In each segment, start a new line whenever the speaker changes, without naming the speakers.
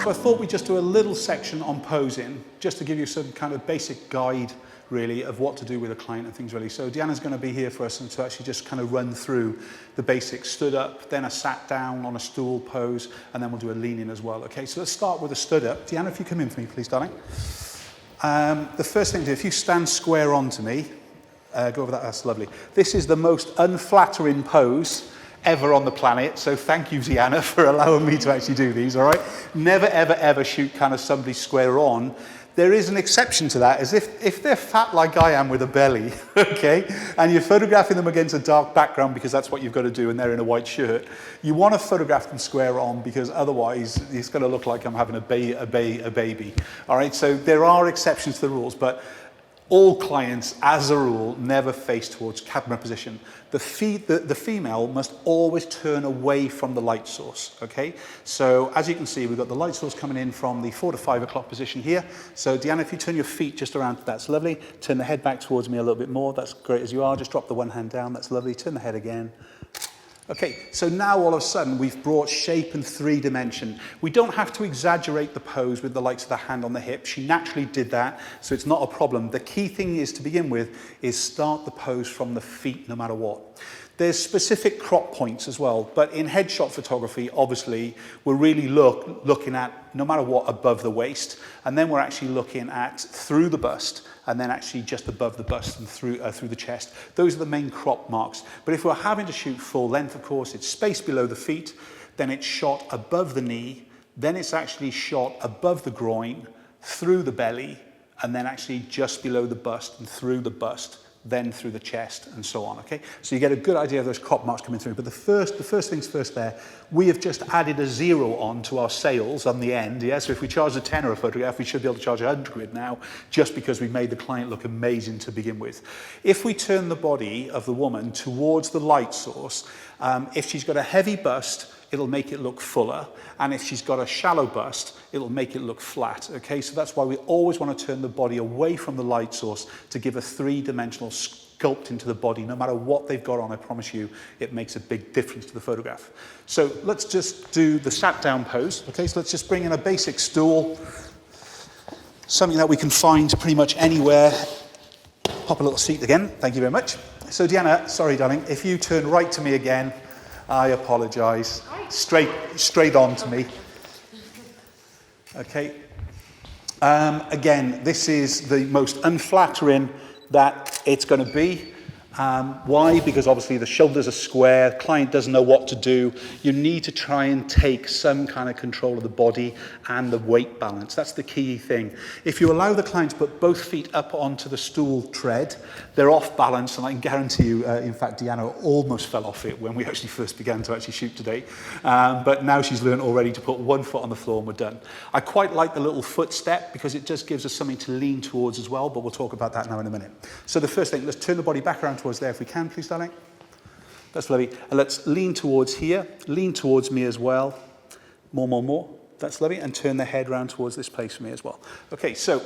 So I thought we'd just do a little section on posing, just to give you some kind of basic guide, really, of what to do with a client and things, really. So Deanna's going to be here for us and to actually just kind of run through the basics. Stood up, then a sat down on a stool pose, and then we'll do a lean in as well. Okay, so let's start with a stood up. Deanna, if you come in for me, please, darling. The first thing to do, if you stand square onto me, go over that, that's lovely. This is the most unflattering pose ever on the planet, so thank you, Deanna, for allowing me to actually do these, all right? Never, ever, ever shoot kind of somebody square on. There is an exception to that, is if they're fat like I am with a belly, okay, and you're photographing them against a dark background because that's what you've got to do and they're in a white shirt, you want to photograph them square on because otherwise it's going to look like I'm having a baby, all right? So there are exceptions to the rules, but all clients, as a rule, never face towards camera position. The female must always turn away from the light source, okay? So as you can see, we've got the light source coming in from the 4 to 5 o'clock position here. So Deanna, if you turn your feet just around, that's lovely. Turn the head back towards me a little bit more. That's great as you are. Just drop the one hand down. That's lovely. Turn the head again. Okay, so now all of a sudden we've brought shape and 3 dimension. We don't have to exaggerate the pose with the likes of the hand on the hip. She naturally did that, so it's not a problem. The key thing is to begin with is start the pose from the feet no matter what. There's specific crop points as well, but in headshot photography, obviously, we're really looking at, no matter what, above the waist, and then we're actually looking at through the bust, and then actually just above the bust and through the chest. Those are the main crop marks. But if we're having to shoot full length, of course, it's space below the feet, then it's shot above the knee, then it's actually shot above the groin, through the belly, and then actually just below the bust and through the bust, then through the chest and so on, okay? So you get a good idea of those crop marks coming through. But the first things first there, we have just added a 0 on to our sales on the end, yeah? So if we charge a tenner a photograph, we should be able to charge 100 quid now, just because we made the client look amazing to begin with. If we turn the body of the woman towards the light source, if she's got a heavy bust, it'll make it look fuller, and if she's got a shallow bust, it'll make it look flat, okay? So that's why we always want to turn the body away from the light source to give a 3-dimensional sculpting to the body. No matter what they've got on, I promise you, it makes a big difference to the photograph. So let's just do the sat down pose, okay? So let's just bring in a basic stool, something that we can find pretty much anywhere. Pop a little seat again, thank you very much. So Deanna, sorry darling, if you turn right to me again, I apologise. Straight on to me. Okay. Again, this is the most unflattering that it's going to be. Why? Because obviously the shoulders are square, the client doesn't know what to do. You need to try and take some kind of control of the body and the weight balance. That's the key thing. If you allow the client to put both feet up onto the stool tread, they're off balance, and I can guarantee you, in fact, Deanna almost fell off it when we actually first began to actually shoot today. But now she's learned already to put one foot on the floor and we're done. I quite like the little footstep because it just gives us something to lean towards as well, but we'll talk about that now in a minute. So the first thing, let's turn the body back around towards there if we can, please, darling. That's lovely. And let's lean towards here. Lean towards me as well. More. That's lovely. And turn the head round towards this place for me as well. Okay, so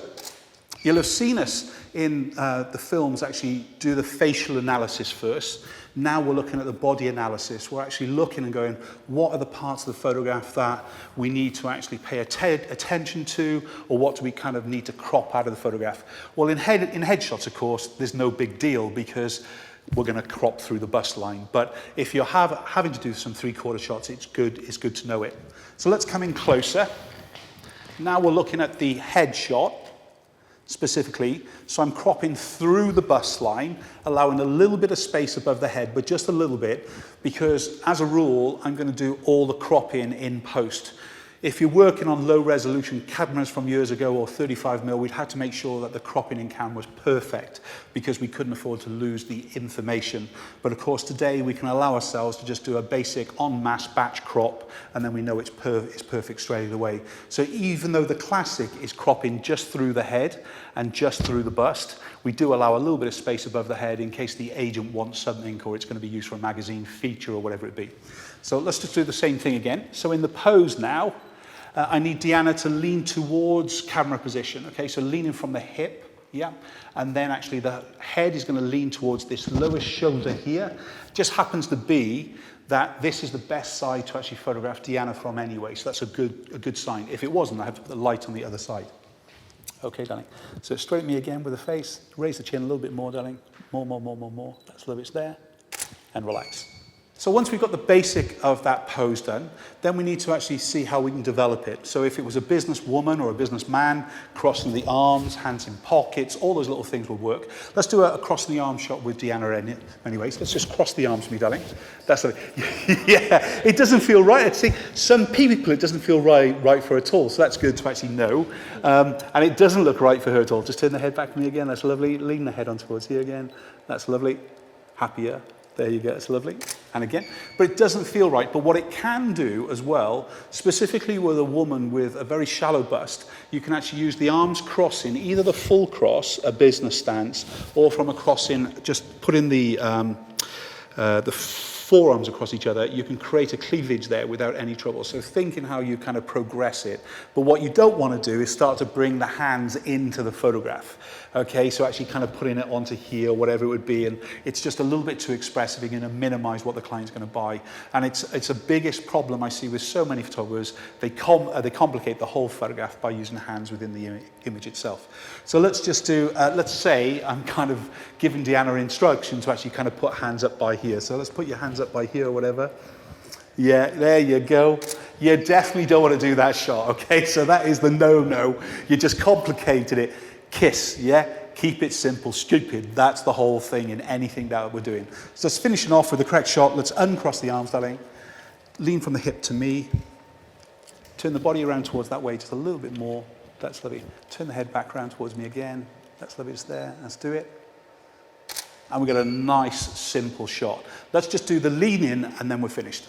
you'll have seen us in the films actually do the facial analysis first. Now we're looking at the body analysis. We're actually looking and going, what are the parts of the photograph that we need to actually pay attention to, or what do we kind of need to crop out of the photograph? Well, in headshots, of course, there's no big deal because we're going to crop through the bust line. But if you're having to do some 3/4 shots, it's good to know it. So let's come in closer. Now we're looking at the headshot specifically. So I'm cropping through the bust line, allowing a little bit of space above the head, but just a little bit, because as a rule, I'm going to do all the cropping in post. If you're working on low resolution cameras from years ago or 35mm, we'd had to make sure that the cropping in cam was perfect because we couldn't afford to lose the information. But of course today we can allow ourselves to just do a basic en masse batch crop, and then we know it's perfect straight away. So even though the classic is cropping just through the head and just through the bust, we do allow a little bit of space above the head in case the agent wants something or it's going to be used for a magazine feature or whatever it be. So let's just do the same thing again. So in the pose now, I need Deanna to lean towards camera position, okay? So leaning from the hip, Yeah, and then actually the head is going to lean towards this lowest shoulder here. Just happens to be that this is the best side to actually photograph Deanna from anyway, so that's a good sign. If it wasn't, I have to put the light on the other side. Okay, darling. So straighten me again with the face. Raise the chin a little bit more, darling. More. That's a little bit there. And relax. So once we've got the basic of that pose done, then we need to actually see how we can develop it. So if it was a businesswoman or a businessman, crossing the arms, hands in pockets, all those little things will work. Let's do a crossing the arm shot with Deanna anyways. Let's just cross the arms for me, darling. That's it. Yeah, it doesn't feel right. See, some people it doesn't feel right for at all. So that's good to actually know. And it doesn't look right for her at all. Just turn the head back to me again. That's lovely. Lean the head on towards here again. That's lovely. Happier. There you go, it's lovely. And again, but it doesn't feel right. But what it can do as well, specifically with a woman with a very shallow bust, you can actually use the arms crossing, either the full cross, a business stance, or from a crossing, just put in the forearms across each other, you can create a cleavage there without any trouble. So think in how you kind of progress it. But what you don't want to do is start to bring the hands into the photograph. Okay, so actually kind of putting it onto here, whatever it would be, and it's just a little bit too expressive. You're going to minimize what the client's going to buy. And it's a biggest problem I see with so many photographers. They complicate the whole photograph by using hands within the image itself. So let's just do, let's say I'm kind of giving Deanna instruction to actually kind of put hands up by here. So let's put your hands up by here or whatever. Yeah, there you go. You definitely don't want to do that shot, okay? So that is the no-no. You just complicated it. Kiss, yeah? Keep it simple, stupid. That's the whole thing in anything that we're doing. So just finishing off with the correct shot. Let's uncross the arms, darling. Lean from the hip to me. Turn the body around towards that way just a little bit more. That's lovely. Turn the head back around towards me again. That's lovely, it's there. Let's do it. And we get a nice, simple shot. Let's just do the lean in and then we're finished.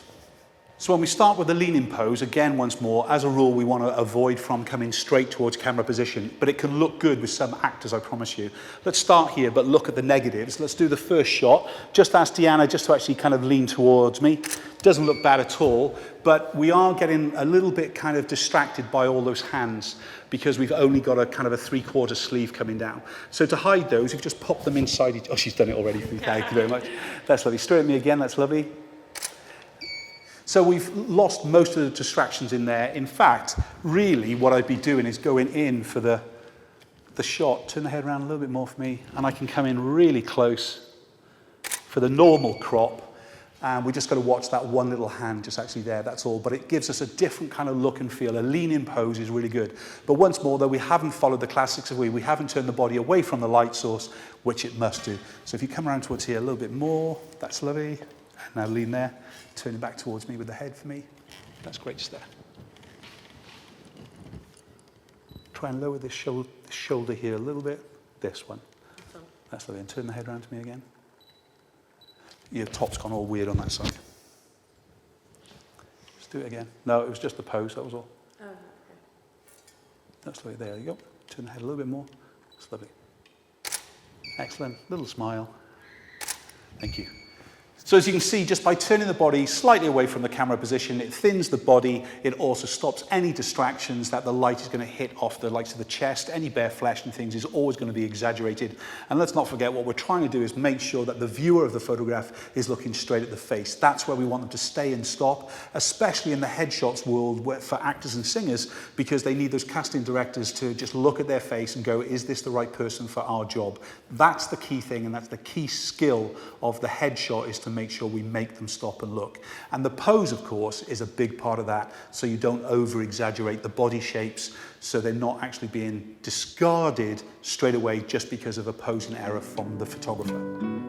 So when we start with the leaning pose, again, once more, as a rule, we want to avoid from coming straight towards camera position, but it can look good with some actors, I promise you. Let's start here, but look at the negatives. Let's do the first shot. Just ask Deanna just to actually kind of lean towards me. Doesn't look bad at all, but we are getting a little bit kind of distracted by all those hands because we've only got a kind of a 3/4 sleeve coming down. So to hide those, we've just popped them inside each. Oh, she's done it already for me. Thank you very much. That's lovely. Straighten me again. That's lovely. So we've lost most of the distractions in there. In fact, really what I'd be doing is going in for the shot. Turn the head around a little bit more for me, and I can come in really close for the normal crop. And we just got to watch that one little hand just actually there, that's all. But it gives us a different kind of look and feel. A lean-in pose is really good. But once more, though, we haven't followed the classics of we haven't turned the body away from the light source, which it must do. So if you come around towards here a little bit more, that's lovely. And now lean there. Turn it back towards me with the head for me. That's great, just there. Try and lower this shoulder here a little bit. This one. That's lovely. And turn the head around to me again. Your top's gone all weird on that side. Just do it again. No, it was just the pose, that was all. Oh, okay. That's lovely. There you go. Turn the head a little bit more. That's lovely. Excellent. Little smile. Thank you. So as you can see, just by turning the body slightly away from the camera position, it thins the body. It also stops any distractions that the light is going to hit off the likes of the chest. Any bare flesh and things is always going to be exaggerated. And let's not forget, what we're trying to do is make sure that the viewer of the photograph is looking straight at the face. That's where we want them to stay and stop, especially in the headshots world for actors and singers, because they need those casting directors to just look at their face and go, is this the right person for our job? That's the key thing, and that's the key skill of the headshot, is to make sure we make them stop and look. And the pose, of course, is a big part of that, so you don't over-exaggerate the body shapes, so they're not actually being discarded straight away just because of a posing error from the photographer.